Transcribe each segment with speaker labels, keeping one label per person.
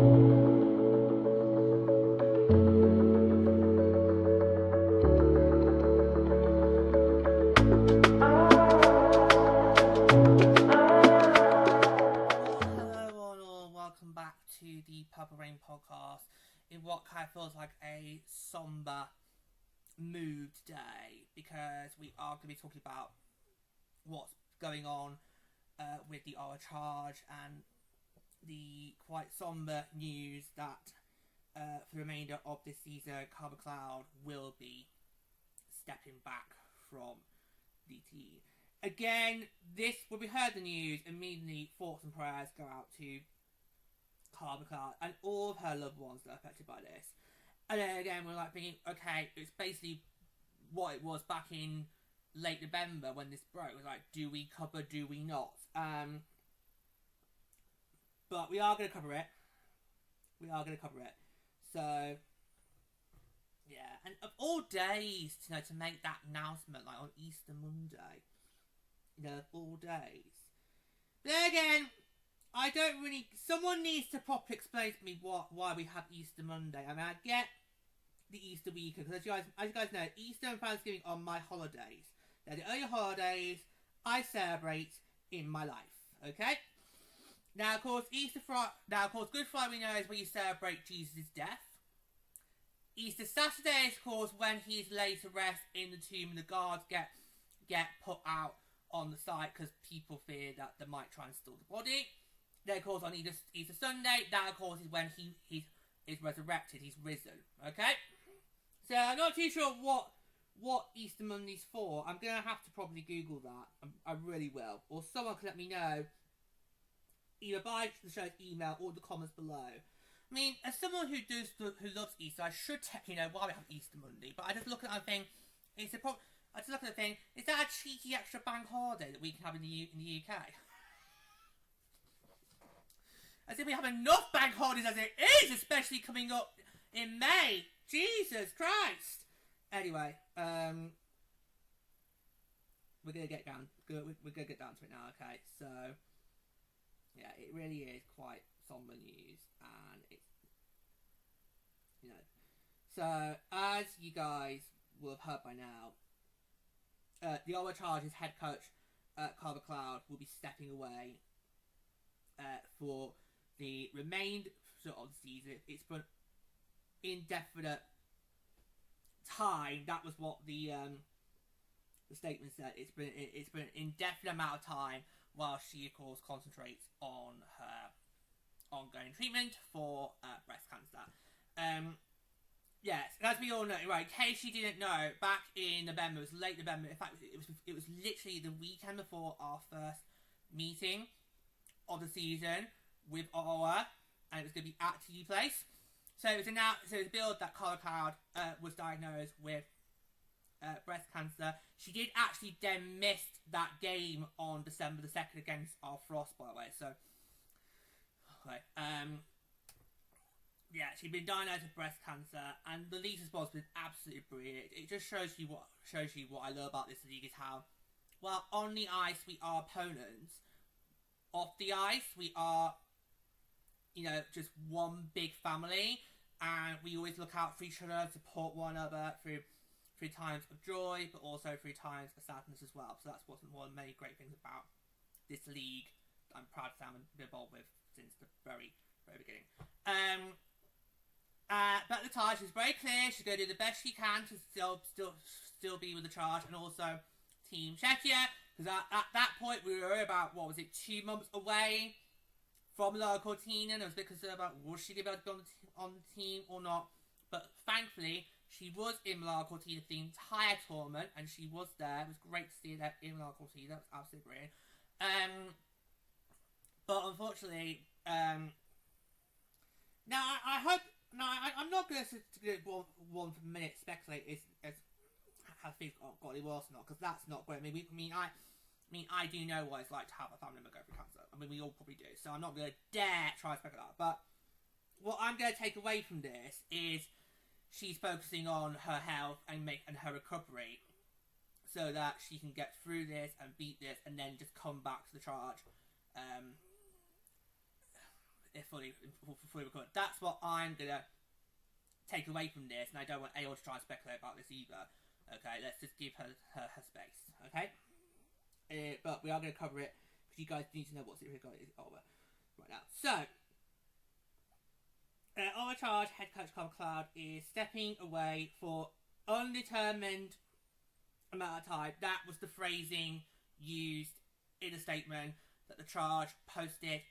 Speaker 1: Podcast in what kind of feels like a somber mood today, because we are going to be talking about what's going on with the Ottawa Charge and the quite somber news that for the remainder of this season, Carla MacLeod will be stepping back from the team. Again, this, when we heard the news, immediately thoughts and prayers go out to Carla MacLeod and all of her loved ones that are affected by this. And then again, we're like thinking, okay, it's basically what it was back in late November when this broke. It was like, do we cover, do we not? But we are going to cover it. So, yeah. And of all days, to make that announcement, like on Easter Monday, of all days. But then again, I don't really... Someone needs to properly explain to me why we have Easter Monday. I mean, I get the Easter weekend, because as you guys know, Easter and Thanksgiving are my holidays. They're the only holidays I celebrate in my life, okay? Now, of course, Good Friday, we know, is when you celebrate Jesus' death. Easter Saturday is, of course, when he's laid to rest in the tomb and the guards get put out on the site because people fear that they might try and steal the body. Then, of course, on Easter Sunday, that, of course, is when he is resurrected. He's risen, okay? So, I'm not too sure what Easter Monday's for. I'm going to have to probably Google that. I really will. Or someone can let me know, either by the show's email or the comments below. I mean, as someone who loves Easter, I should know why we have Easter Monday. But I just look at it and think, is that a cheeky extra bank holiday that we can have in the UK? As if we have enough bank holidays as it is, especially coming up in May. Jesus Christ! Anyway, we're gonna get down. We're gonna get down to it now. Okay, so yeah, it really is quite somber news, and it's So as you guys will have heard by now, the Ottawa Charge's head coach, Carla MacLeod, will be stepping away for the remainder of the season. It's for indefinite time. That was what the statement said. It's been an indefinite amount of time while she, of course, concentrates on her ongoing treatment for breast cancer. Yes, as we all know, right, in case you didn't know, back in November, it was late November, in fact, it was literally the weekend before our first meeting of the season with Ottawa, and it was going to be at TD Place. So it was billed that Carla MacLeod was diagnosed with breast cancer. She did actually then miss that game on December the 2nd against our Frost, by the way, so... Okay, yeah, she'd been diagnosed with breast cancer, and the league's response has been absolutely brilliant. It just shows you what I love about this league is how, well, on the ice we are opponents. Off the ice we are, just one big family, and we always look out for each other, support one another through times of joy, but also through times of sadness as well. So that's one of the many great things about this league that I'm proud to say I'm involved with since the very, very beginning. But the Charge is very clear. She's going to do the best she can to still be with the Charge, and also Team Czechia, because at that point we were about 2 months away from Lara Cortina, and I was a bit concerned about was she going to be able to be on the team or not. But thankfully, she was in Lara Cortina for the entire tournament, and she was there. It was great to see her in Lara Cortina. That was absolutely brilliant. But unfortunately, now I hope. No, I'm not going to one minute speculate as how things got any worse or not, because that's not great. I do know what it's like to have a family member go through cancer. I mean, we all probably do. So I'm not going to dare try and speculate. But what I'm going to take away from this is she's focusing on her health and her recovery, so that she can get through this and beat this, and then just come back to the Charge. If fully recovered. That's what I'm gonna take away from this, and I don't want anyone to try and speculate about this either. Okay, let's just give her space. Okay, but we are gonna cover it because you guys need to know what's regarding Ottawa right now. So, Ottawa Charge head coach Carla MacLeod is stepping away for undetermined amount of time. That was the phrasing used in a statement that the Charge posted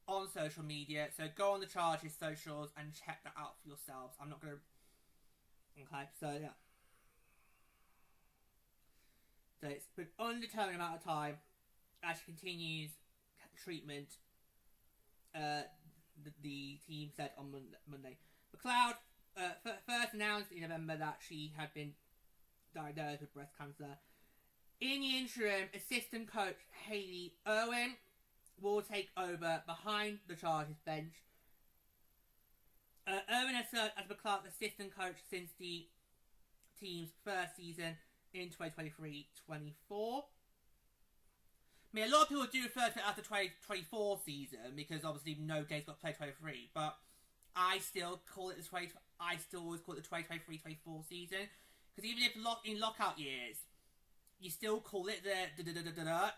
Speaker 1: on social media. So go on the Charge's socials and check that out for yourselves. I'm not going to... Okay, so yeah. So it's been undetermined amount of time as she continues treatment. The team said on Monday. MacLeod first announced in November that she had been diagnosed with breast cancer. In the interim, assistant coach Hayley Irwin will take over behind the Charge's bench. Irwin has served as MacLeod's assistant coach since the team's first season in 2023-24. I mean, a lot of people do refer to it as the 2024 season because obviously no games got played 23, but I still call it I still always call it the 2023-24 season because even if in lockout years, you still call it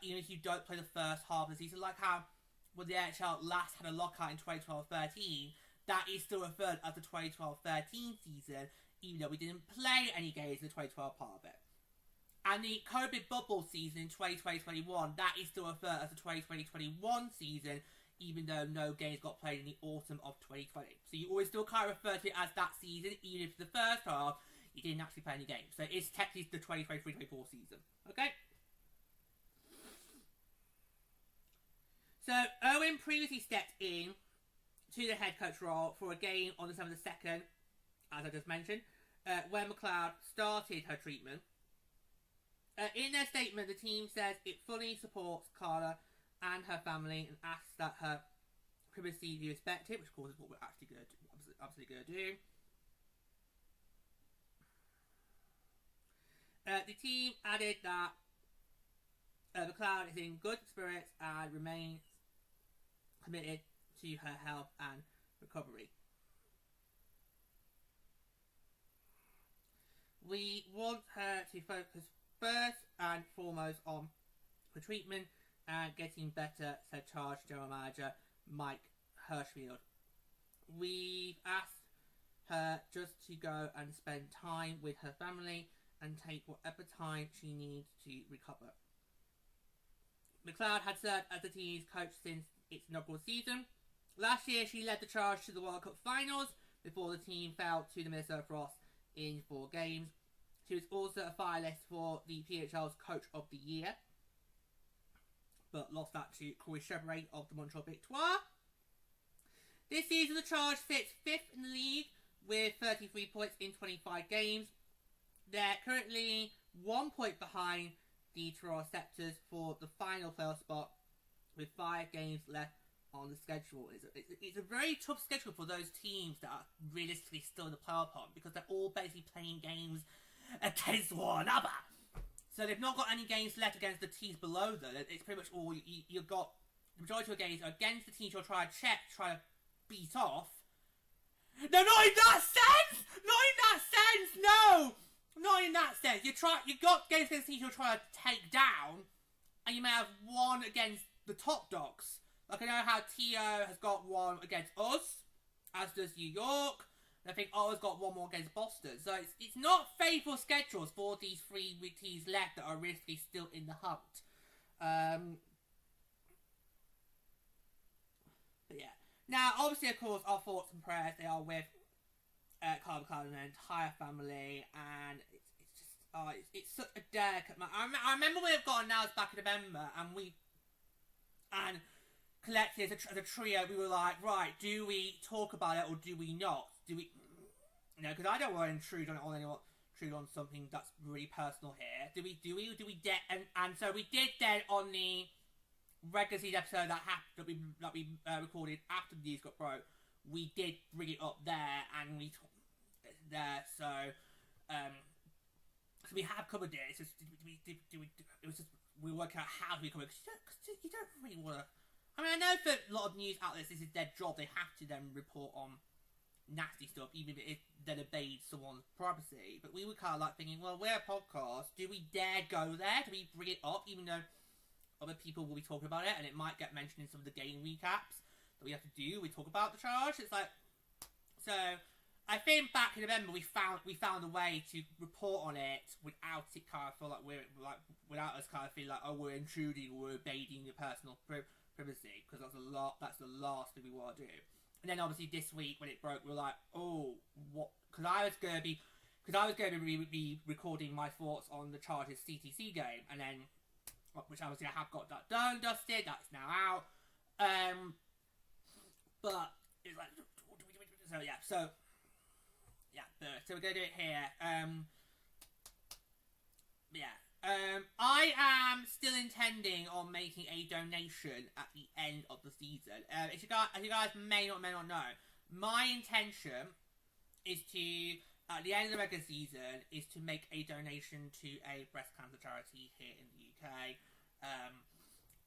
Speaker 1: even if you don't play the first half of the season, like how when the NHL last had a lockout in 2012-13, that is still referred as the 2012-13 season, even though we didn't play any games in the 2012 part of it. And the COVID bubble season in 2020-21, that is still referred as the 2020-21 season, even though no games got played in the autumn of 2020. So you always still kind of refer to it as that season, even if the first half you didn't actually play any games. So it's technically the 2023-24 season. Okay? So Irwin previously stepped in to the head coach role for a game on December 2nd, as I just mentioned, when MacLeod started her treatment. In their statement, the team says it fully supports Carla and her family and asks that her privacy be respected, which of course is what we're actually going to do. Absolutely going to do. The team added that MacLeod is in good spirits and remains committed to her health and recovery. We want her to focus first and foremost on her treatment and getting better, said Charge General Manager Mike Hirschfield. We've asked her just to go and spend time with her family and take whatever time she needs to recover. MacLeod had served as the team's coach since its inaugural season. Last year, she led the Charge to the World Cup finals before the team fell to the Minnesota Frost in 4 games. She was also a finalist for the PHL's Coach of the Year, but lost that to Corey Chevrolet of the Montreal Victoire. This season, the Charge sits 5th in the league with 33 points in 25 games. They're currently 1 point behind the Toronto Raptors for the final playoff spot with 5 games left on the schedule. It's a very tough schedule for those teams that are realistically still in the playoff hunt because they're all basically playing games against one another. So they've not got any games left against the teams below them. It's pretty much all you've got. The majority of games are against the teams you're trying to beat off. No, not in that sense! Not in that sense! No! Not in that sense. You've got games against the teams you're trying to take down, and you may have one against the top dogs. Like I know how TO has got one against us, as does New York. And I think Ottawa's got one more against Boston. So it's not faithful schedules for these 3 teams left that are really still in the hunt. But yeah. Now, obviously, of course, our thoughts and prayers, they are with Carla MacLeod and their entire family, and it's such a delicate matter. I remember when it got announced back in November, and collectively as a trio, we were like, right, do we talk about it or do we not? Do we, because I don't want to intrude on something that's really personal here. Do we and so we did then on the regular season episode that we recorded after the news got broke. We did bring it up there, and we talked there. So we have covered it. It's just we were working out how do we cover it because you don't really want to. I mean, I know for a lot of news outlets, this is their job. They have to then report on nasty stuff, even if it then invades someone's privacy. But we were kind of like thinking, well, we're a podcast. Do we dare go there? Do we bring it up, even though other people will be talking about it, and it might get mentioned in some of the game recaps that we have to do? We talk about the charge. It's like, so I think back in November we found a way to report on it without it kind of feel like we're like without us kind of feeling like, oh, we're intruding or we're invading your personal privacy, because that's the last thing we want to do. And then obviously this week when it broke, we were like, oh, what? Because I was going to be recording my thoughts on the Chargers CTC game, and then which obviously I have got that done, dusted. That's now out. But it's like, so we're gonna do it here. I am still intending on making a donation at the end of the season. As you guys may or may not know, my intention is to, at the end of the regular season, is to make a donation to a breast cancer charity here in the UK,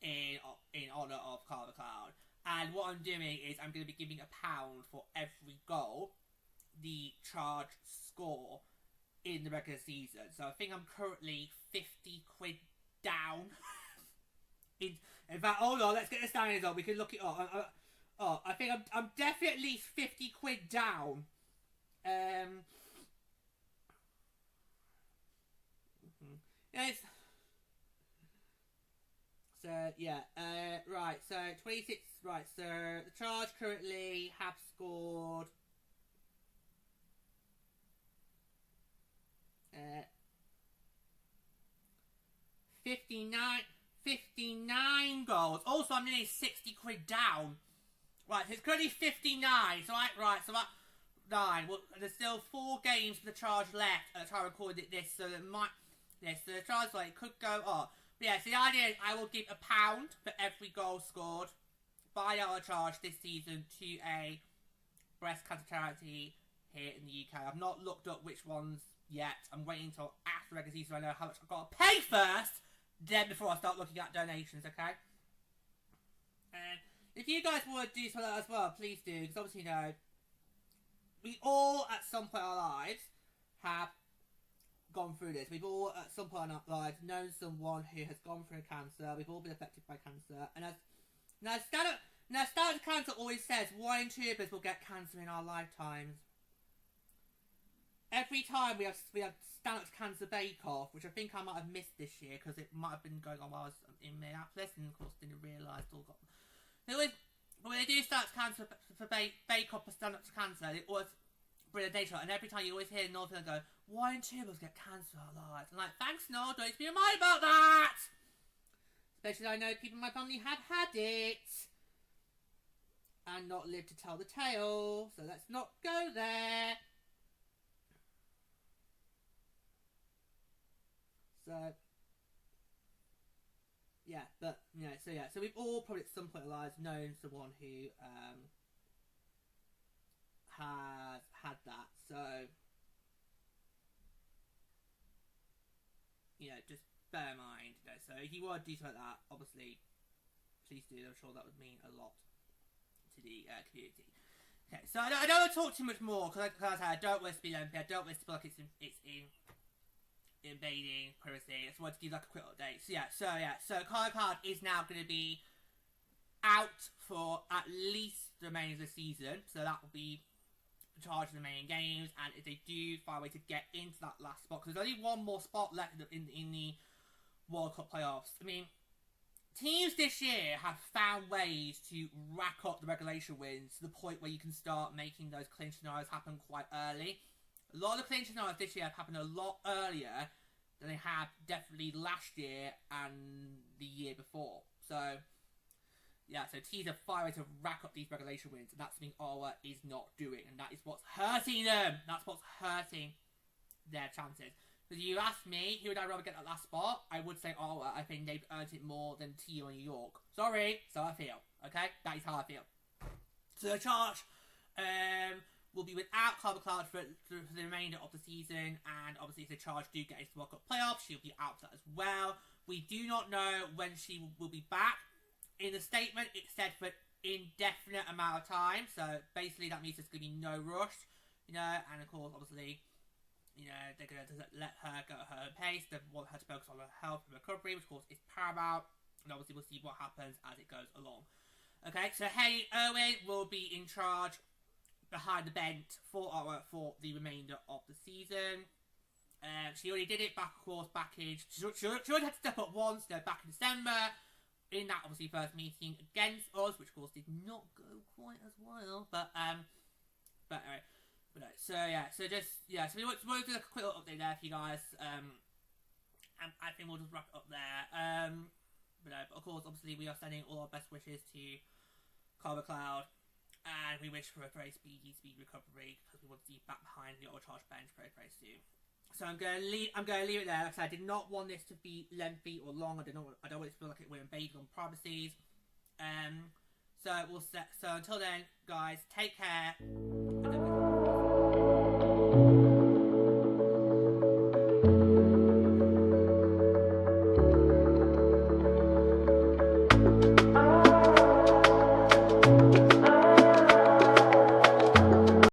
Speaker 1: in honour of Carla MacLeod. And what I'm doing is I'm going to be giving £1 for every goal the Charge score in the regular season. So I think I'm currently 50 quid down. in fact, hold on, let's get the standings on. We can look it up. I think I'm definitely 50 quid down. Yes. So yeah, right. So 26. Right. So the Charge currently have scored 59 goals. Also, I'm nearly 60 quid down. Right, so it's currently 59. So so that 9. Well, there's still 4 games for the Charge left at the time I recorded this, so it might. Yes, so the Charge it could go up. But yeah, so the idea is I will give £1 for every goal scored by Ottawa Charge this season to a breast cancer charity here in the UK. I've not looked up which ones yet. I'm waiting until after regular season so I know how much I've got to pay first, then before I start looking at donations, okay? And if you guys want to do something like that as well, please do, because obviously, you know, we all at some point in our lives have gone through this. We've all at some point in our lives known someone who has gone through cancer. We've all been affected by cancer. And Standard Cancer always says 1 in 2 of us will get cancer in our lifetimes. Every time we have Standard Cancer Bake Off, which I think I might have missed this year because it might have been going on while I was in Minneapolis, and of course didn't realise all got. But when they do Standard Cancer for Bake Off for Standard Cancer, it always bring a data, and every time you always hear Northern go, 1 in 2 of us get cancer in our lives. I'm like, thanks, Nor, don't be remind about that. Especially I know people in my family have had it and not lived to tell the tale, so let's not go there. So yeah, but you know, so we've all probably at some point in our lives known someone who has had that. So you know, just bear in mind. You know, so if you want to do something like that, obviously, please do. I'm sure that would mean a lot to the community. Okay, so I don't want to talk too much more because I don't want it to be lengthy. I don't want it to feel like it's invading privacy. I just wanted to give like a quick update. So Carla MacLeod is now going to be out for at least the remainder of the season. So that will be in charge of the main games, and if they do find a way to get into that last spot, because there's only one more spot left in the World Cup playoffs. I mean, teams this year have found ways to rack up the regulation wins to the point where you can start making those clinch scenarios happen quite early. A lot of the clinch scenarios this year have happened a lot earlier than they have definitely last year and the year before. So, yeah, so teams are finding to rack up these regulation wins, and that's something Ottawa is not doing, and that is what's hurting them. That's what's hurting their chances. Because you ask me, who would I rather get that last spot? I would say Ottawa. I think they've earned it more than TU and New York. Sorry, so I feel. Okay? That is how I feel. So the Charge will be without Carla MacLeod for the remainder of the season, and obviously if the Charge do get into the World Cup playoffs, she'll be out for that as well. We do not know when she will be back. in the statement, it said for indefinite amount of time. So basically, that means there's going to be no rush, you know. And of course, obviously, you know, they're going to let her go at her own pace. They want her to focus on her health and recovery, which of course is paramount. And obviously, we'll see what happens as it goes along. Okay, so Irwin will be in charge behind the bench for Ottawa for the remainder of the season. She already did it back in. She already had to step up once, back in December, in that obviously first meeting against us, which of course did not go quite as well. But anyway, so we want to do like a quick little update there for you guys. And I think we'll just wrap it up there. But of course, obviously, we are sending all our best wishes to Carla MacLeod, and we wish for a very speedy recovery because we want to see back behind the Ottawa Charge bench very, very soon. So I'm going to leave it there. Like I said, I did not want this to be lengthy or long. I don't want it to feel like we're invading on privacies. So until then, guys, take care.